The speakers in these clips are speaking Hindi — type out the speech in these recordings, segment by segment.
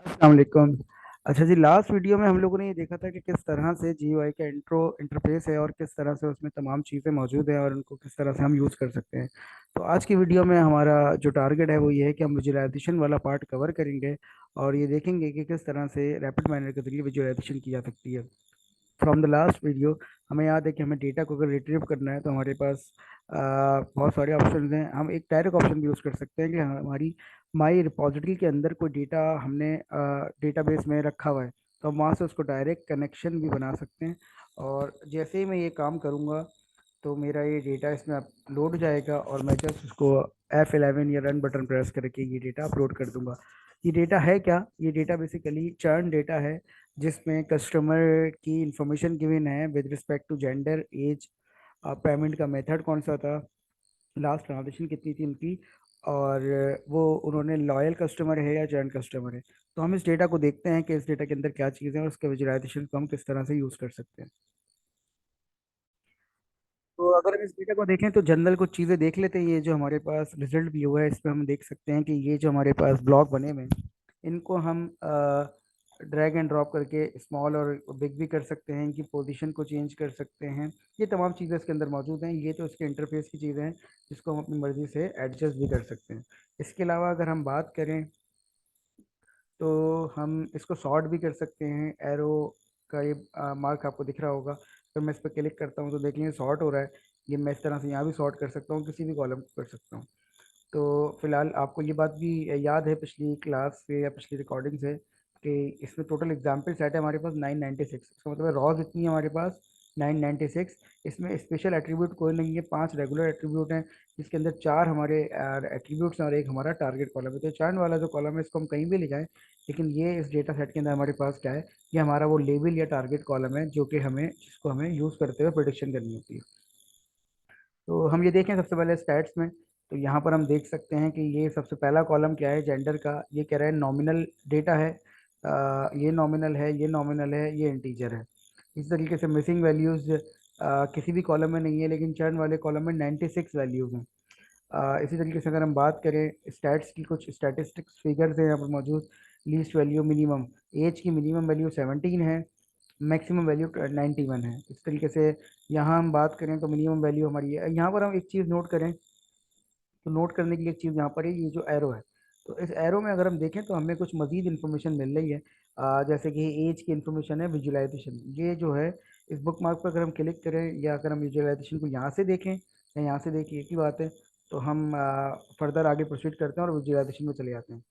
अस्सलाम वालेकुम। अच्छा जी, लास्ट वीडियो में हम लोगों ने ये देखा था कि किस तरह से GUI का इंटरफेस है और किस तरह से उसमें तमाम चीज़ें मौजूद हैं और उनको किस तरह से हम यूज़ कर सकते हैं। तो आज की वीडियो में हमारा जो टारगेट है वो ये है कि हम विजुअलाइजेशन वाला पार्ट कवर करेंगे और ये देखेंगे कि किस तरह से रैपिड माइनर के जरिए विजुअलाइजेशन की जा सकती है। फ्रॉम द लास्ट वीडियो हमें याद है कि हमें डेटा को अगर रिट्रीव करना है तो हमारे पास बहुत सारे ऑप्शन हैं। हम एक डायरेक्ट ऑप्शन भी यूज़ कर सकते हैं कि हमारी माई रिपॉजिटरी के अंदर कोई डेटा हमने डेटाबेस में रखा हुआ है, तो हम वहाँ से उसको डायरेक्ट कनेक्शन भी बना सकते हैं। और जैसे ही मैं ये काम करूँगा तो मेरा ये डेटा इसमें अपलोड हो जाएगा और मैं जस्ट उसको F11 या रन बटन प्रेस करके ये डेटा अपलोड कर दूंगा। ये डेटा है क्या? ये डेटा बेसिकली चर्न डेटा है जिसमें कस्टमर की इंफॉर्मेशन गिवन है with respect to gender, age, payment का मेथड कौन सा था, लास्ट ट्रांजेक्शन कितनी थी उनकी, और वो उन्होंने लॉयल कस्टमर है या चर्न कस्टमर है। तो हम इस डेटा को देखते हैं कि इस डेटा के अंदर क्या चीज़ें हैं और उसके विजुअलाइजेशन को हम किस तरह से यूज़ कर सकते हैं। तो अगर हम इस डेटा को देखें तो जनरल कुछ चीज़ें देख लेते हैं। ये जो हमारे पास रिजल्ट व्यू है इस पर हम देख सकते हैं कि ये जो हमारे पास ब्लॉक बने हुए हैं इनको हम ड्रैग एंड ड्रॉप करके स्मॉल और बिग भी कर सकते हैं, इनकी पोजीशन को चेंज कर सकते हैं। ये तमाम चीज़ें इसके अंदर मौजूद हैं। ये तो इसके इंटरफेस की चीज़ें हैं जिसको हम अपनी मर्ज़ी से एडजस्ट भी कर सकते हैं। इसके अलावा अगर हम बात करें तो हम इसको सॉर्ट भी कर सकते हैं। एरो का ये मार्क आपको दिख रहा होगा, अगर मैं इस पर क्लिक करता हूँ तो देखेंगे सॉर्ट हो रहा है। ये मैं इस तरह से यहाँ भी सॉर्ट कर सकता हूँ, किसी भी कॉलम को कर सकता हूँ। तो फिलहाल आपको ये बात भी याद है पिछली क्लास से या पिछली रिकॉर्डिंग से कि इसमें टोटल एग्जाम्पल सेट है हमारे पास 996। इसका मतलब रॉज इतनी है हमारे पास 996। इसमें स्पेशल एट्रीब्यूट कोई नहीं है, 5 रेगुलर एट्रीब्यूट हैं जिसके अंदर 4 हमारे एट्रीब्यूट्स हैं और एक हमारा टारगेट कॉलम है। तो चार्ट वाला जो कॉलम है इसको हम कहीं भी ले जाएं, लेकिन ये इस डेटा सेट के अंदर हमारे पास क्या है, ये हमारा वो लेबल या टारगेट कॉलम है जो कि हमें जिसको हमें यूज़ करते हुए प्रोडिक्शन करनी होती है। तो हम ये देखें सबसे पहले स्टैट्स में, तो यहाँ पर हम देख सकते हैं कि ये सबसे पहला कॉलम क्या है, जेंडर का। ये कह रहा है नॉमिनल डेटा है, ये नॉमिनल है, ये नॉमिनल है, ये इंटीजर है। इस तरीके से मिसिंग वैल्यूज़ किसी भी कॉलम में नहीं है, लेकिन चर्न वाले कॉलम में 96 वैल्यूज़ हैं। इसी तरीके से अगर हम बात करें स्टैट्स की, कुछ स्टैटिस्टिक्स फिगर्स हैं यहाँ पर मौजूद। लीस्ट वैल्यू मिनिमम, एज की मिनिमम वैल्यू 17 है, मैक्सिमम वैल्यू 91 है। इस तरीके से यहाँ हम बात करें तो मिनिमम वैल्यू हमारी है। यहाँ पर हम एक चीज़ नोट करें तो नोट करने की एक चीज़ यहाँ पर है, ये जो एरो है, तो इस एरो में अगर हम देखें तो हमें कुछ मज़ीद इन्फॉर्मेशन मिल रही है। जैसे कि एज की इन्फॉर्मेशन है, विजुअलाइजेशन ये जो है इस बुक मार्क पर अगर हम क्लिक करें या अगर हम विजुअलाइजेशन को यहाँ से देखें या यहाँ से देखें, एक ही बात है। तो हम फर्दर आगे प्रोसीड करते हैं और विजुअलाइजेशन में चले जाते हैं।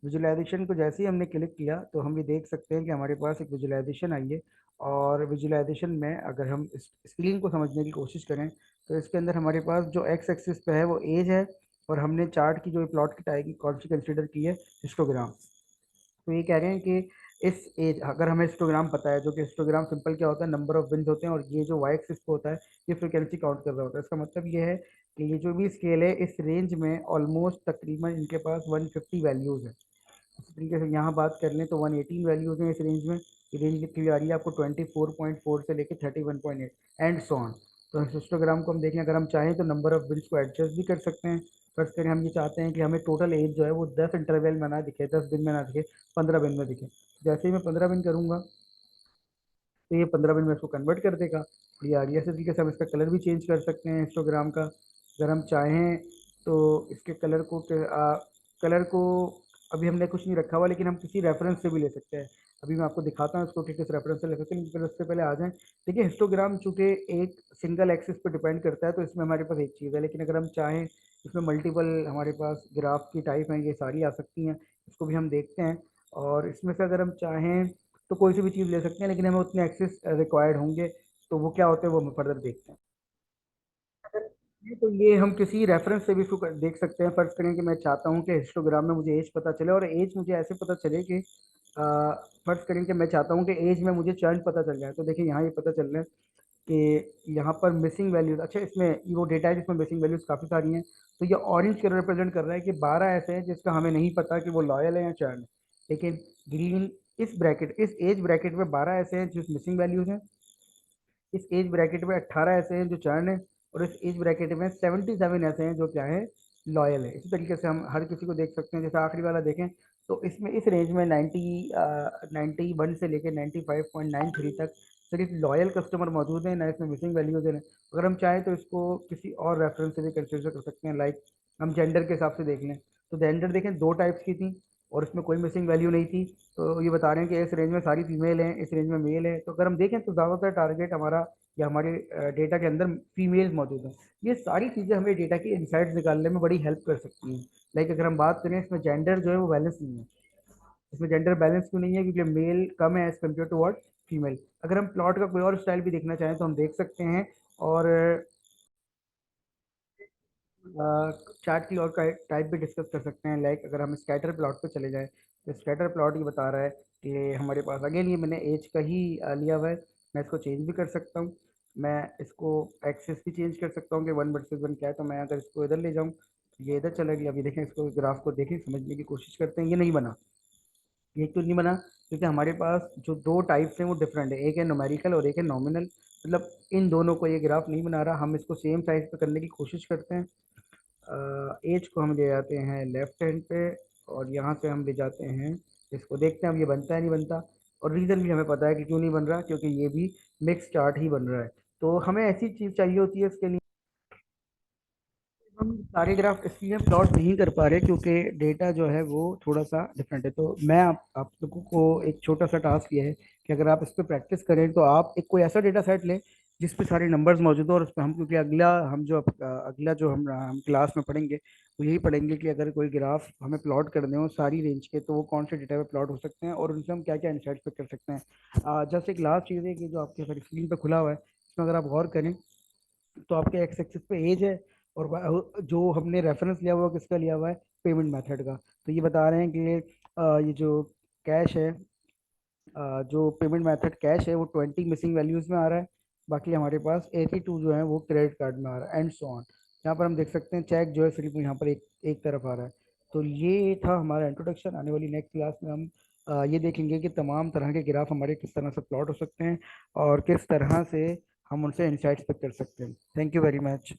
विजुअलाइजेशन को जैसे ही हमने क्लिक किया तो हम ये देख सकते हैं कि हमारे पास एक विजुअलाइजेशन आई है। और विजुअलाइजेशन में अगर हम इस स्क्रीन को समझने की कोशिश करें तो इसके अंदर हमारे पास जो एक्स एक्सिस पे है वो एज है, और हमने चार्ट की जो प्लॉट की टाइप कौन सी कंसिडर की है, हिस्टोग्राम। तो ये कह रहे हैं कि इस एज अगर हमें हिस्टोग्राम पता है, जो कि हिस्टोग्राम सिंपल क्या होता है, नंबर ऑफ विंस होते हैं, और ये जो वाई एक्सिस पे होता है ये फ्रिक्वेंसी काउंट कर रहा होता है। इसका मतलब ये है कि ये जो भी स्केल है इस रेंज में ऑलमोस्ट तकरीबन इनके पास 150 वैल्यूज़ है। इसी तरीके से यहाँ बात कर लें तो 118 वैल्यूज़ हैं इस रेंज में। ये रेंज लिखी हुई आ रही है आपको 24.4 से लेकर 31.8 एंड सो ऑन। तो हिस्टोग्राम को हम देखें, अगर हम चाहें तो नंबर ऑफ बिट्स को एडजस्ट भी कर सकते हैं। फर्स्ट करें हम ये चाहते हैं कि हमें टोटल एज जो है वो 10 इंटरवल में ना दिखे, 10 दिन में ना दिखे, 15 दिन में दिखे। जैसे ही मैं 15 दिन करूँगा तो ये 15 दिन में इसको कन्वर्ट कर देगा। ये आ रही है। इसी तरीके से हम इसका कलर भी चेंज कर सकते हैं इंस्टाग्राम का, अगर हम चाहें तो इसके कलर को अभी हमने कुछ नहीं रखा हुआ, लेकिन हम किसी रेफरेंस से भी ले सकते हैं। अभी मैं आपको दिखाता हूँ इसको कि किस रेफरेंस से ले सकते हैं, लेकिन उससे पहले आ जाएं। देखिए हिस्टोग्राम चूंकि एक सिंगल एक्सिस पर डिपेंड करता है तो इसमें हमारे पास एक चीज़ है, लेकिन अगर हम चाहें इसमें मल्टीपल हमारे पास ग्राफ की टाइप हैं, ये सारी आ सकती हैं। इसको भी हम देखते हैं। और इसमें से अगर हम चाहें तो कोई सी भी चीज़ ले सकते हैं, लेकिन हमें उतने एक्सेस रिक्वायर्ड होंगे। तो वो क्या होते हैं वो हम फर्दर देखते हैं। अगर ये तो ये हम किसी रेफरेंस से भी इसको देख सकते हैं। फर्ज करें कि मैं चाहता हूँ कि हिस्टोग्राम में मुझे एज पता चले, और एज मुझे ऐसे पता चले कि फर्ज करें कि मैं चाहता हूँ कि एज में मुझे चर्न पता चल जाए। तो देखिए यहाँ ये पता चल रहा है कि यहाँ पर मिसिंग वैल्यूज, अच्छा इसमें वो डेटा है जिसमें मिसिंग वैल्यूज काफ़ी सारी हैं। तो ये ऑरेंज कलर रिप्रेजेंट कर रहा है कि 12 ऐसे हैं जिसका हमें नहीं पता कि वो लॉयल है या चर्न है। लेकिन ग्रीन इस एज ब्रैकेट में 12 ऐसे हैं जो मिसिंग वैल्यूज हैं। इस एज ब्रैकेट में 18 ऐसे हैं जो चर्न है, और इस एज ब्रैकेट में 77 ऐसे हैं जो क्या है, लॉयल है। इसी तरीके से हम हर किसी को देख सकते हैं। जैसे आखिरी वाला देखें तो इसमें इस रेंज में 91 से लेकर 95.93 तक सिर्फ लॉयल कस्टमर मौजूद हैं, ना इसमें मिसिंग वैल्यूज हैं। अगर हम चाहें तो इसको किसी और रेफरेंस से भी कंसिडर कर सकते हैं, लाइक हम जेंडर के हिसाब से देख लें, तो जेंडर देखें 2 टाइप्स की थी और इसमें कोई मिसिंग वैल्यू नहीं थी। तो ये बता रहे हैं कि इस रेंज में सारी फीमेल हैं, इस रेंज में मेल है। तो अगर हम देखें तो ज़्यादातर टारगेट हमारा या हमारे डेटा के अंदर फीमेल मौजूद हैं। ये सारी चीज़ें हमें डेटा की इंसाइट्स निकालने में बड़ी हेल्प कर सकती हैं। लाइक अगर हम बात करें, इसमें जेंडर जो है वो बैलेंस नहीं है। इसमें जेंडर बैलेंस क्यों नहीं है? क्योंकि मेल कम है as compare to what female. अगर हम प्लॉट का कोई और स्टाइल भी देखना चाहें तो हम देख सकते हैं। और चार्ट की और टाइप भी डिस्कस कर सकते हैं। लाइक अगर हम स्कैटर प्लॉट पे चले जाएं तो स्कैटर प्लॉट ये बता रहा है कि हमारे पास अगेन ये मैंने एज का ही लिया हुआ है। मैं इसको चेंज भी कर सकता हूँ। मैं इसको एक्सेस भी चेंज कर सकता हूँ कि 1 वर्सेस 1 क्या है। तो मैं अगर इसको इधर ले जाऊँ तो ये इधर चला गया। अभी देखें, इसको ग्राफ को देखें, समझने की कोशिश करते हैं। ये नहीं बना। ये क्यों नहीं बना? क्योंकि हमारे पास जो 2 टाइप्स हैं वो डिफरेंट है, एक है न्यूमेरिकल और एक है नॉमिनल। मतलब इन दोनों को ये ग्राफ नहीं बना रहा। हम इसको सेम साइज पे करने की कोशिश करते हैं। एज को हम ले जाते हैं लेफ्ट हैंड पे और यहाँ से हम ले जाते हैं इसको, देखते हैं अब ये बनता है नहीं बनता। और रीज़न भी हमें पता है कि क्यों नहीं बन रहा, क्योंकि ये भी मिक्स चार्ट ही बन रहा है। तो हमें ऐसी चीज़ चाहिए होती है इसके लिए। हम सारे ग्राफ इसलिए प्लॉट नहीं कर पा रहे क्योंकि डेटा जो है वो थोड़ा सा डिफरेंट है। तो मैं आप लोगों को एक छोटा सा टास्क ये है कि अगर आप इस पर प्रैक्टिस करें तो आप एक कोई ऐसा डेटा सेट लें जिस पे सारे नंबर्स मौजूद हो। और उस पर हम, क्योंकि अगला जो हम क्लास में पढ़ेंगे वो यही पढ़ेंगे कि अगर कोई ग्राफ हमें प्लॉट करने हो सारी रेंज के तो वो कौन से डेटा पे प्लॉट हो सकते हैं और उनसे हम क्या क्या इंसाइट्स पिक कर सकते हैं। जैसे एक लास्ट चीज़ है कि जो आपके स्क्रीन पे खुला हुआ है, इसमें अगर आप गौर करें तो आपके एक्स एक्सिस पे एज है और जो हमने रेफरेंस लिया हुआ है, किसका लिया हुआ है? पेमेंट मेथड का। तो ये बता रहे हैं कि ये जो कैश है, जो पेमेंट मेथड कैश है वो 20 मिसिंग वैल्यूज में आ रहा है। बाकी हमारे पास 82 जो है वो क्रेडिट कार्ड में आ रहा है एंड सो ऑन। यहाँ पर हम देख सकते हैं चेक जो है सिर्फ यहाँ पर एक एक तरफ आ रहा है। तो ये था हमारा इंट्रोडक्शन। आने वाली नेक्स्ट क्लास में हम ये देखेंगे कि तमाम तरह के ग्राफ हमारे किस तरह से प्लॉट हो सकते हैं और किस तरह से हम उनसे इंसाइट्स पिक कर सकते हैं। Thank you very much.